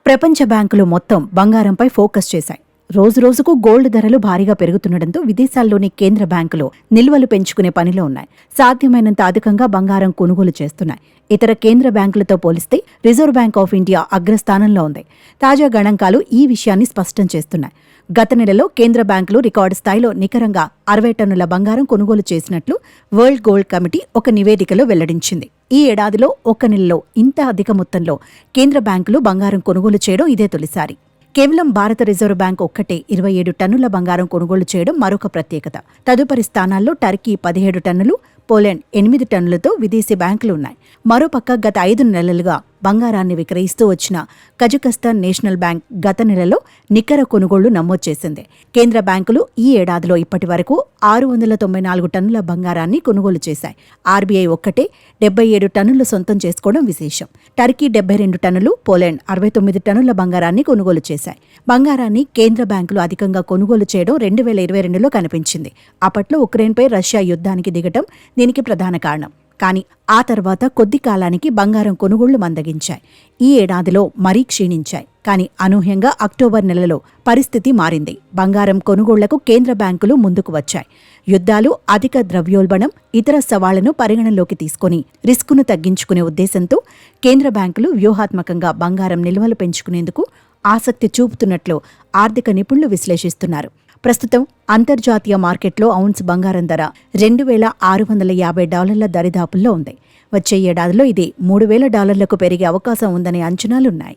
ప్రపంచ బ్యాంకులు మొత్తం బంగారంపై ఫోకస్ చేశాయి. రోజురోజుకు గోల్డ్ ధరలు భారీగా పెరుగుతుండటంతో విదేశాల్లోని కేంద్ర బ్యాంకులు నిల్వలు పెంచుకునే పనిలో ఉన్నాయి. సాధ్యమైనంత అధికంగా బంగారం కొనుగోలు చేస్తున్నాయి. ఇతర కేంద్ర బ్యాంకులతో పోలిస్తే రిజర్వ్ బ్యాంక్ ఆఫ్ ఇండియా అగ్రస్థానంలో ఉంది. తాజా గణాంకాలు ఈ విషయాన్ని స్పష్టం చేస్తున్నాయి. గత నెలలో కేంద్ర బ్యాంకులు రికార్డు స్థాయిలో నికరంగా 60 టన్నుల బంగారం కొనుగోలు చేసినట్లు వరల్డ్ గోల్డ్ కమిటీ ఒక నివేదికలో వెల్లడించింది. ఈ ఏడాదిలో ఒక్క నెలలో ఇంత అధిక మొత్తంలో కేంద్ర బ్యాంకులు బంగారం కొనుగోలు చేయడం ఇదే తొలిసారి. కేవలం భారత రిజర్వ్ బ్యాంక్ ఒక్కటే 27 టన్నుల బంగారం కొనుగోలు చేయడం మరొక ప్రత్యేకత. తదుపరి స్థానాల్లో టర్కీ 17 టన్నులు, పోలాండ్ 8 టన్నులతో విదేశీ బ్యాంకులు ఉన్నాయి. మరోపక్క గత 5 నెలలుగా బంగారాన్ని విక్రయిస్తూ వచ్చిన కజకస్తాన్ నేషనల్ బ్యాంక్ గత నెలలో నికర కొనుగోళ్లు నమోదు చేసింది. కేంద్ర బ్యాంకులు ఈ ఏడాదిలో ఇప్పటి వరకు 694 టన్నుల బంగారాన్ని కొనుగోలు చేశాయి. ఆర్బీఐ ఒక్కటే 77 టన్నులు సొంతం చేసుకోవడం విశేషం. టర్కీ 72 టన్నులు, పోలాండ్ 69 టన్నుల బంగారాన్ని కొనుగోలు చేశాయి. బంగారాన్ని కేంద్ర బ్యాంకులు అధికంగా కొనుగోలు చేయడం 2022లో కనిపించింది. అప్పట్లో ఉక్రెయిన్పై రష్యా యుద్ధానికి దిగటం దీనికి ప్రధాన కారణం. కానీ ఆ తర్వాత కొద్ది కాలానికి బంగారం కొనుగోళ్లు మందగించాయి. ఈ ఏడాదిలో మరీ క్షీణించాయి. కానీ అనూహ్యంగా అక్టోబర్ నెలలో పరిస్థితి మారింది. బంగారం కొనుగోళ్లకు కేంద్ర బ్యాంకులు ముందుకు వచ్చాయి. యుద్ధాలు, అధిక ద్రవ్యోల్బణం, ఇతర సవాళ్లను పరిగణనలోకి తీసుకుని రిస్కును తగ్గించుకునే ఉద్దేశంతో కేంద్ర బ్యాంకులు వ్యూహాత్మకంగా బంగారం నిల్వలు పెంచుకునేందుకు ఆసక్తి చూపుతున్నట్లు ఆర్థిక నిపుణులు విశ్లేషిస్తున్నారు. ప్రస్తుతం అంతర్జాతీయ మార్కెట్లో ఔన్స్ బంగారం ధర $2,650 దరిదాపుల్లో ఉంది. వచ్చే ఏడాదిలో ఇది $3,000 పెరిగే అవకాశం ఉందనే అంచనాలున్నాయి.